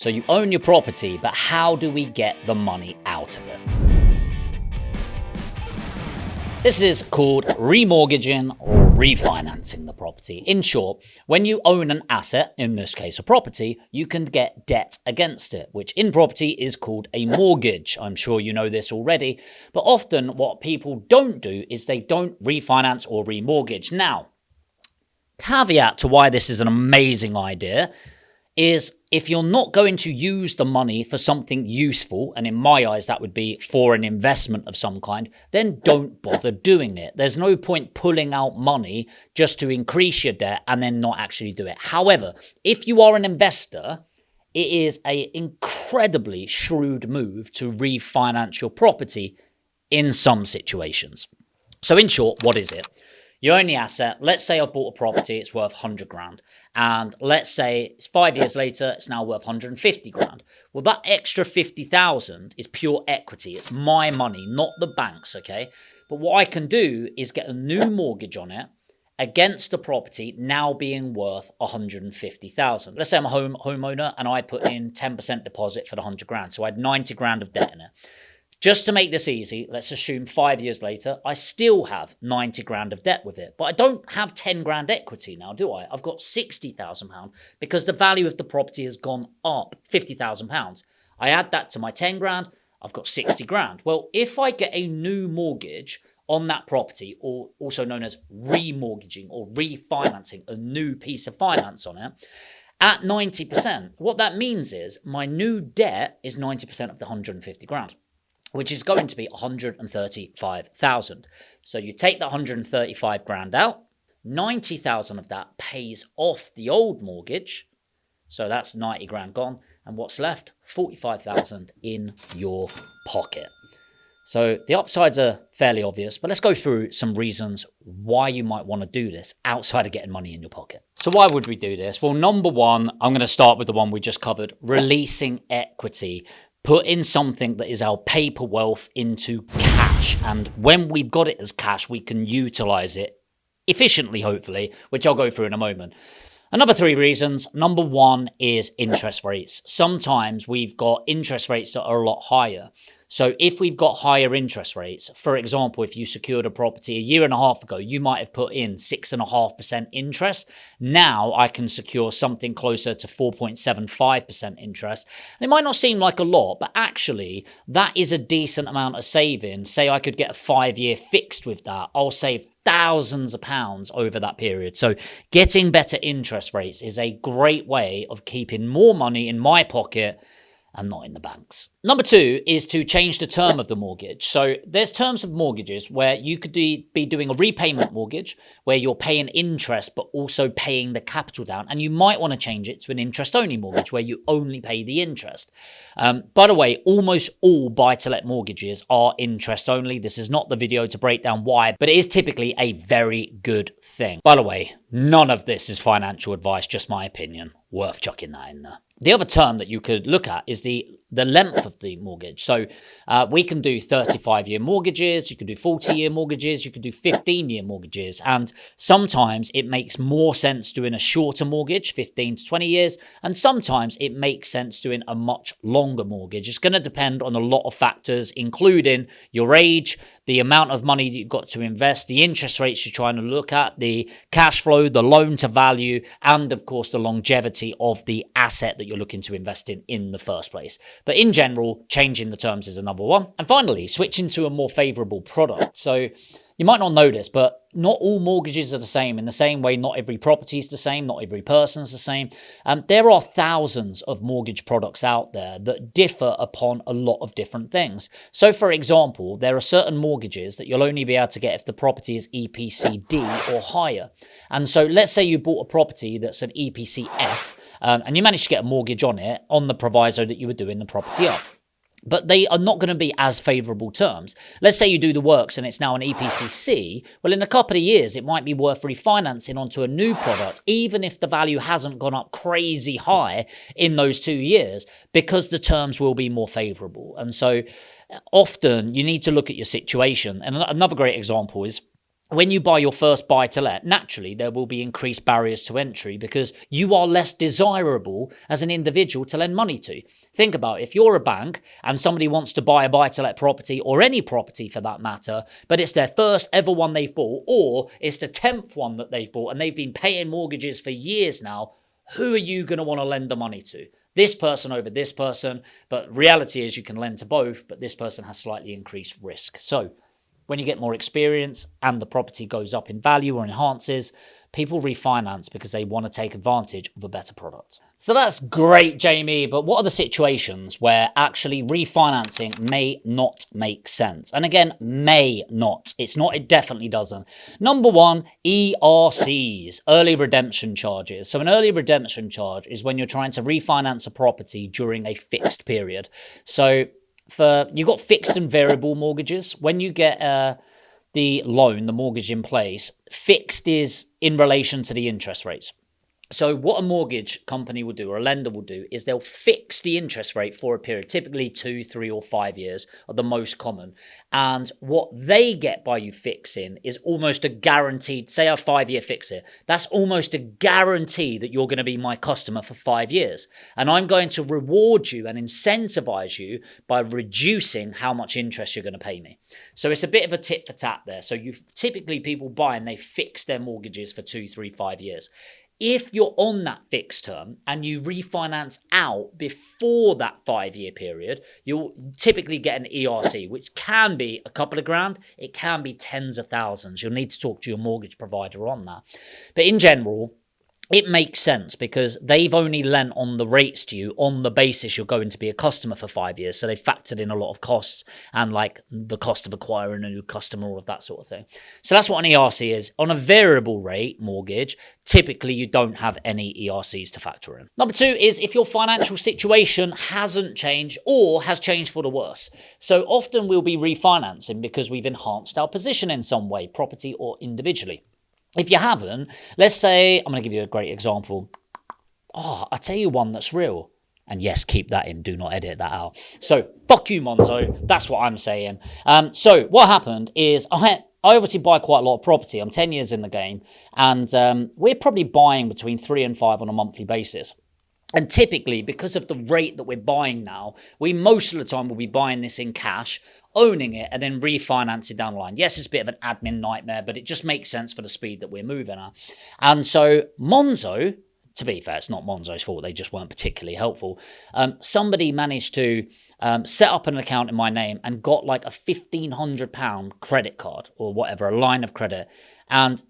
So you own your property, but how do we get the money out of it? This is called remortgaging or refinancing the property. In short, when you own an asset, in this case a property, you can get debt against it, which in property is called a mortgage. I'm sure you know this already, but often what people don't do is they don't refinance or remortgage. Now, caveat to why this is an amazing idea is if you're not going to use the money for something useful, and in my eyes that would be for an investment of some kind, then don't bother doing it. There's no point pulling out money just to increase your debt and then not actually do it. However, if you are an investor, it is an incredibly shrewd move to refinance your property in some situations. So in short, what is it? You own the asset. Let's say I've bought a property, it's worth 100 grand. And let's say 5 years later, it's now worth 150 grand. Well, that extra 50,000 is pure equity. It's my money, not the bank's, okay? But what I can do is get a new mortgage on it against the property now being worth 150,000. Let's say I'm a homeowner and I put in 10% deposit for the 100 grand. So I had 90 grand of debt in it. Just to make this easy, let's assume 5 years later, I still have 90 grand of debt with it. But I don't have 10 grand equity now, do I? I've got £60,000 because the value of the property has gone up £50,000. I add that to my 10 grand, I've got 60 grand. Well, if I get a new mortgage on that property, or also known as remortgaging or refinancing, a new piece of finance on it, at 90%, what that means is my new debt is 90% of the 150 grand. Which is going to be 135,000. So you take that 135 grand out, 90,000 of that pays off the old mortgage. So that's 90 grand gone. And what's left? 45,000 in your pocket. So the upsides are fairly obvious, but let's go through some reasons why you might want to do this outside of getting money in your pocket. So why would we do this? Well, number one, I'm going to start with the one we just covered, releasing equity. Put in something that is our paper wealth into cash. And when we've got it as cash, we can utilize it efficiently, hopefully, which I'll go through in a moment. Another three reasons. Number one is interest rates. Sometimes we've got interest rates that are a lot higher. So if we've got higher interest rates, for example, if you secured a property a year and a half ago, you might have put in 6.5% interest. Now I can secure something closer to 4.75% interest. And it might not seem like a lot, but actually that is a decent amount of saving. Say I could get a 5-year fixed with that. I'll save thousands of pounds over that period. So getting better interest rates is a great way of keeping more money in my pocket and not in the banks. Number two is to change the term of the mortgage. So there's terms of mortgages where you could be doing a repayment mortgage where you're paying interest but also paying the capital down. And you might want to change it to an interest-only mortgage where you only pay the interest. By the way, almost all buy-to-let mortgages are interest-only. This is not the video to break down why, but it is typically a very good thing. By the way, none of this is financial advice, just my opinion. Worth chucking that in there. The other term that you could look at is the length of the mortgage. So we can do 35-year mortgages, you can do 40-year mortgages, you can do 15-year mortgages. And sometimes it makes more sense doing a shorter mortgage, 15 to 20 years. And sometimes it makes sense doing a much longer mortgage. It's going to depend on a lot of factors, including your age, the amount of money that you've got to invest, the interest rates you're trying to look at, the cash flow, the loan to value, and of course the longevity of the asset that you're looking to invest in the first place. But in general, changing the terms is another one. And finally, switching to a more favorable product. So you might not know this, but not all mortgages are the same. In the same way, not every property is the same, not every person's the same. There are thousands of mortgage products out there that differ upon a lot of different things. So for example, there are certain mortgages that you'll only be able to get if the property is EPC D or higher. And so let's say you bought a property that's an EPC F, and you managed to get a mortgage on it on the proviso that you were doing the property up. But they are not going to be as favourable terms. Let's say you do the works and it's now an EPCC. Well, in a couple of years, it might be worth refinancing onto a new product, even if the value hasn't gone up crazy high in those 2 years, because the terms will be more favourable. And so often you need to look at your situation. And another great example is when you buy your first buy to let, naturally there will be increased barriers to entry because you are less desirable as an individual to lend money to. Think about it. If you're a bank and somebody wants to buy a buy to let property, or any property for that matter, but it's their first ever one they've bought, or it's the 10th one that they've bought and they've been paying mortgages for years now, who are you going to want to lend the money to? This person over this person, but reality is you can lend to both, but this person has slightly increased risk. So when you get more experience and the property goes up in value or enhances, people refinance because they want to take advantage of a better product. So that's great, Jamie, but what are the situations where actually refinancing may not make sense? And again, may not. It's not, it definitely doesn't. Number one, ERCs, early redemption charges. So an early redemption charge is when you're trying to refinance a property during a fixed period. So you've got fixed and variable mortgages. When you get the loan, the mortgage in place, fixed is in relation to the interest rates. So what a mortgage company will do, or a lender will do, is they'll fix the interest rate for a period, typically 2, 3, or 5 years are the most common. And what they get by you fixing is almost a guaranteed, say a 5-year fix it, that's almost a guarantee that you're going to be my customer for 5 years. And I'm going to reward you and incentivize you by reducing how much interest you're going to pay me. So it's a bit of a tit for tat there. So typically people buy and they fix their mortgages for 2, 3, 5 years. If you're on that fixed term and you refinance out before that 5-year period, you'll typically get an ERC, which can be a couple of grand. It can be tens of thousands. You'll need to talk to your mortgage provider on that. But in general, it makes sense because they've only lent on the rates to you on the basis you're going to be a customer for 5 years. So they factored in a lot of costs and like the cost of acquiring a new customer, all of that sort of thing. So that's what an ERC is. On a variable rate mortgage, typically you don't have any ERCs to factor in. Number two is if your financial situation hasn't changed or has changed for the worse. So often we'll be refinancing because we've enhanced our position in some way, property or individually. If you haven't, let's say, I'm going to give you a great example. I'll tell you one that's real. And yes, keep that in. Do not edit that out. So, fuck you, Monzo. That's what I'm saying. So, what happened is I obviously buy quite a lot of property. I'm 10 years in the game. And we're probably buying between 3 and 5 on a monthly basis. And typically, because of the rate that we're buying now, we most of the time will be buying this in cash, owning it, and then refinance it down the line. Yes, it's a bit of an admin nightmare, but it just makes sense for the speed that we're moving at. And so Monzo, to be fair, it's not Monzo's fault. They just weren't particularly helpful. Somebody managed to set up an account in my name and got like a £1,500 credit card or whatever, a line of credit. And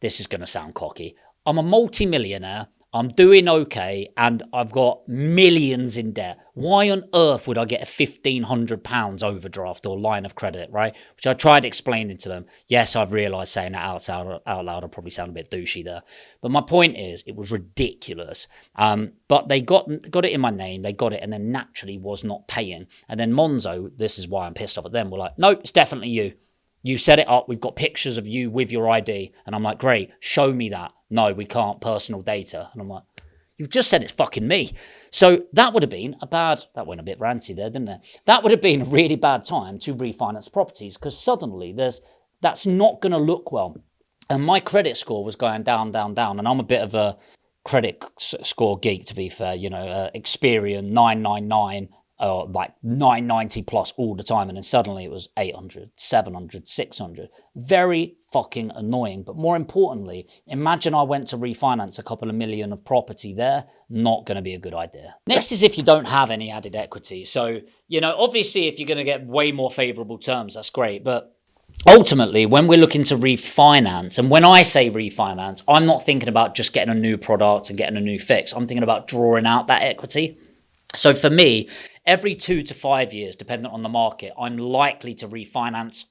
this is going to sound cocky. I'm a multi-millionaire. I'm doing okay, and I've got millions in debt. Why on earth would I get a £1,500 overdraft or line of credit, right? Which I tried explaining to them. Yes, I've realised saying that out loud, I probably sound a bit douchey there. But my point is, it was ridiculous. But they got it in my name, they got it, and then naturally was not paying. And then Monzo, this is why I'm pissed off at them, were like, nope, it's definitely you. You set it up, we've got pictures of you with your ID. And I'm like, great, show me that. No, we can't, personal data. And I'm like, you've just said it's fucking me. So that would have been that went a bit ranty there, didn't it? That would have been a really bad time to refinance properties because suddenly that's not going to look well. And my credit score was going down, down, down. And I'm a bit of a credit score geek, to be fair, Experian 999. Like 990 plus all the time, and then suddenly it was 800, 700, 600. Very fucking annoying. But more importantly, imagine I went to refinance a couple of million of property there. Not going to be a good idea. Next is if you don't have any added equity. So, obviously if you're going to get way more favorable terms, that's great. But ultimately, when we're looking to refinance, and when I say refinance, I'm not thinking about just getting a new product and getting a new fix. I'm thinking about drawing out that equity. So for me, every 2 to 5 years, depending on the market, I'm likely to refinance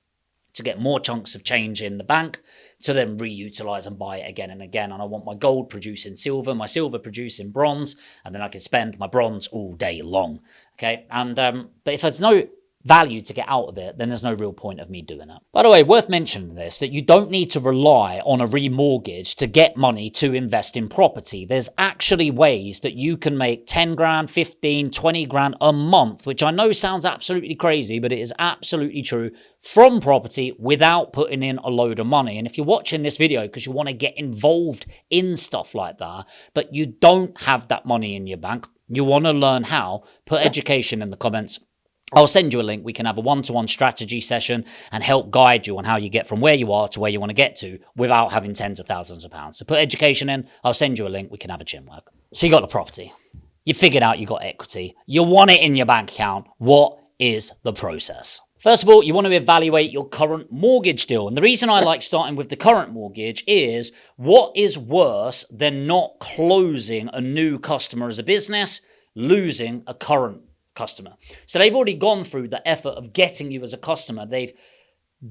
to get more chunks of change in the bank to then reutilize and buy it again and again. And I want my gold producing silver, my silver producing bronze, and then I can spend my bronze all day long. Okay. And but if there's no value to get out of it, then there's no real point of me doing it. By the way, worth mentioning this, that you don't need to rely on a remortgage to get money to invest in property. There's actually ways that you can make 10 grand, 15, 20 grand a month, which I know sounds absolutely crazy, but it is absolutely true, from property without putting in a load of money. And if you're watching this video because you want to get involved in stuff like that, but you don't have that money in your bank, you want to learn how, put education in the comments. I'll send you a link. We can have a one-to-one strategy session and help guide you on how you get from where you are to where you want to get to without having tens of thousands of pounds. So put education in. I'll send you a link. We can have a chin work. So you got the property. You figured out you got equity. You want it in your bank account. What is the process? First of all, you want to evaluate your current mortgage deal. And the reason I like starting with the current mortgage is what is worse than not closing a new customer as a business, losing a current customer. So they've already gone through the effort of getting you as a customer. They've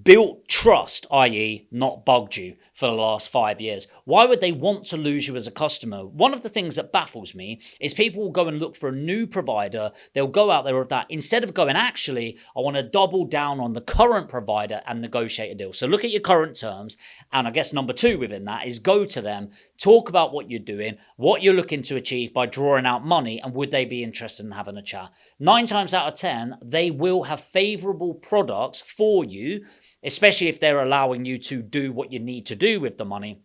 built trust, i.e. not bugged you for the last 5 years. Why would they want to lose you as a customer? One of the things that baffles me is people will go and look for a new provider. They'll go out there with that instead of going, actually, I want to double down on the current provider and negotiate a deal. So look at your current terms. And I guess number 2 within that is go to them, talk about what you're doing, what you're looking to achieve by drawing out money, and would they be interested in having a chat? 9 times out of 10, they will have favorable products for you, especially if they're allowing you to do what you need to do with the money.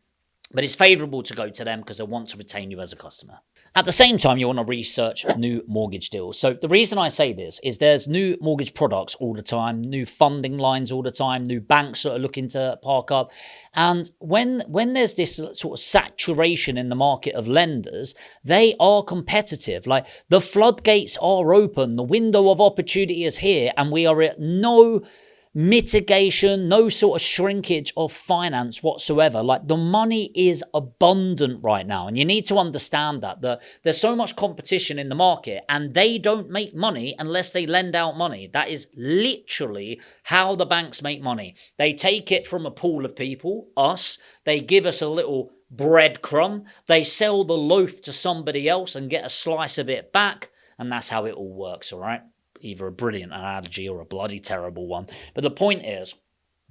But it's favorable to go to them because they want to retain you as a customer. At the same time, you want to research new mortgage deals. So the reason I say this is there's new mortgage products all the time, new funding lines all the time, new banks that are looking to park up. And when there's this sort of saturation in the market of lenders, they are competitive. Like the floodgates are open, the window of opportunity is here, and we are at no mitigation, no sort of shrinkage of finance whatsoever. Like the money is abundant right now. And you need to understand that there's so much competition in the market and they don't make money unless they lend out money. That is literally how the banks make money. They take it from a pool of people, us, they give us a little breadcrumb, they sell the loaf to somebody else and get a slice of it back. And that's how it all works, all right? Either a brilliant analogy or a bloody terrible one. But the point is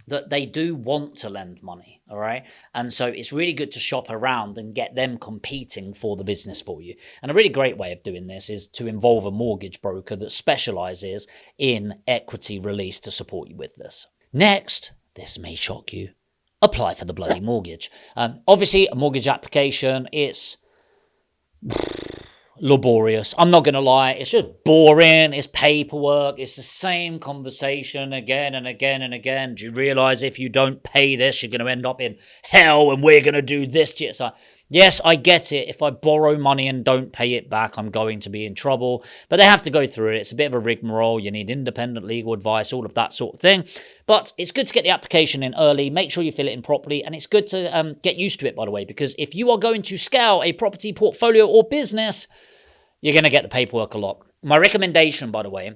that they do want to lend money, all right? And so it's really good to shop around and get them competing for the business for you. And a really great way of doing this is to involve a mortgage broker that specializes in equity release to support you with this. Next, this may shock you, apply for the bloody mortgage. Obviously, a mortgage application, it's laborious. I'm not going to lie. It's just boring. It's paperwork. It's the same conversation again and again and again. Do you realize if you don't pay this, you're going to end up in hell and we're going to do this to you? It's like, yes, I get it. If I borrow money and don't pay it back, I'm going to be in trouble. But they have to go through it. It's a bit of a rigmarole. You need independent legal advice, all of that sort of thing. But it's good to get the application in early. Make sure you fill it in properly. And it's good to get used to it, by the way, because if you are going to scale a property portfolio or business, you're going to get the paperwork a lot. My recommendation, by the way,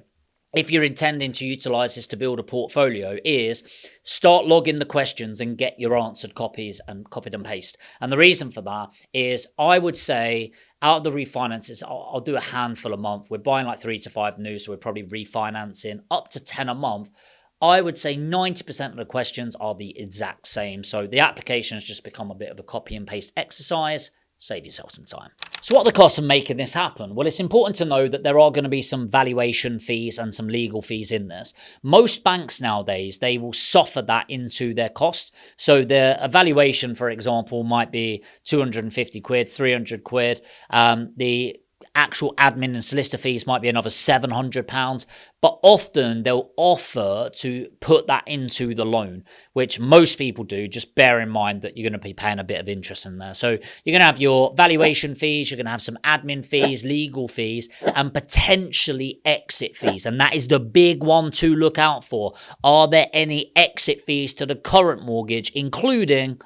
if you're intending to utilize this to build a portfolio, is start logging the questions and get your answered copies and copied and paste. And the reason for that is I would say out of the refinances, I'll do a handful a month. We're buying like 3 to 5 new, so we're probably refinancing up to 10 a month. I would say 90% of the questions are the exact same. So the application has just become a bit of a copy and paste exercise. Save yourself some time. So what are the costs of making this happen? Well, it's important to know that there are going to be some valuation fees and some legal fees in this. Most banks nowadays, they will suffer that into their cost. So their evaluation, for example, might be 250 quid, 300 quid. The actual admin and solicitor fees might be another £700, but often they'll offer to put that into the loan, which most people do. Just bear in mind that you're going to be paying a bit of interest in there. So you're going to have your valuation fees, you're going to have some admin fees, legal fees, and potentially exit fees. And that is the big one to look out for. Are there any exit fees to the current mortgage, including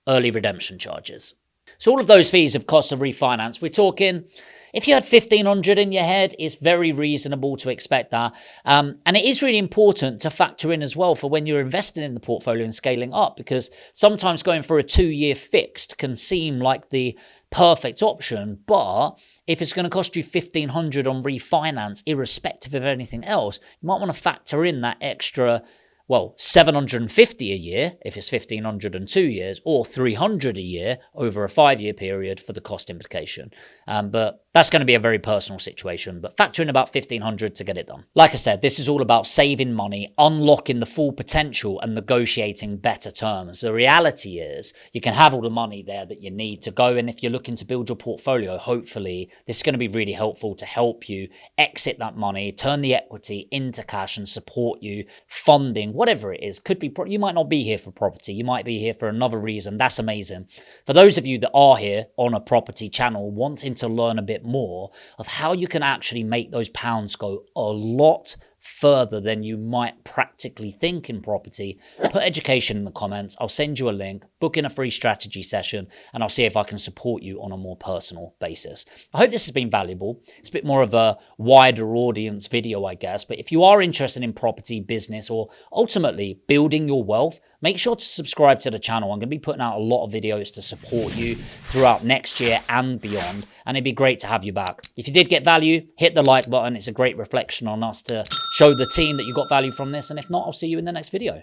early redemption charges? So all of those fees of cost of refinance, we're talking, if you had 1,500 in your head, it's very reasonable to expect that. And it is really important to factor in as well for when you're investing in the portfolio and scaling up, because sometimes going for a 2-year fixed can seem like the perfect option, but if it's going to cost you $1,500 on refinance, irrespective of anything else, you might want to factor in that extra, well, $750 a year if it's $1,500 in 2 years, or $300 a year over a 5-year period for the cost implication. But that's going to be a very personal situation, but factor in about $1,500 to get it done. Like I said, this is all about saving money, unlocking the full potential, and negotiating better terms. The reality is you can have all the money there that you need to go, and if you're looking to build your portfolio, hopefully this is going to be really helpful to help you exit that money, turn the equity into cash, and support you funding whatever it is. Could be, you might not be here for property, you might be here for another reason. That's amazing. For those of you that are here on a property channel wanting to learn a bit more of how you can actually make those pounds go a lot further than you might practically think in property, put education in the comments. I'll send you a link, book in a free strategy session, and I'll see if I can support you on a more personal basis. I hope this has been valuable. It's a bit more of a wider audience video, I guess, but if you are interested in property, business, or ultimately building your wealth, make sure to subscribe to the channel. I'm going to be putting out a lot of videos to support you throughout next year and beyond, and it'd be great to have you back. If you did get value, hit the like button. It's a great reflection on us to show the team that you got value from this, and if not, I'll see you in the next video.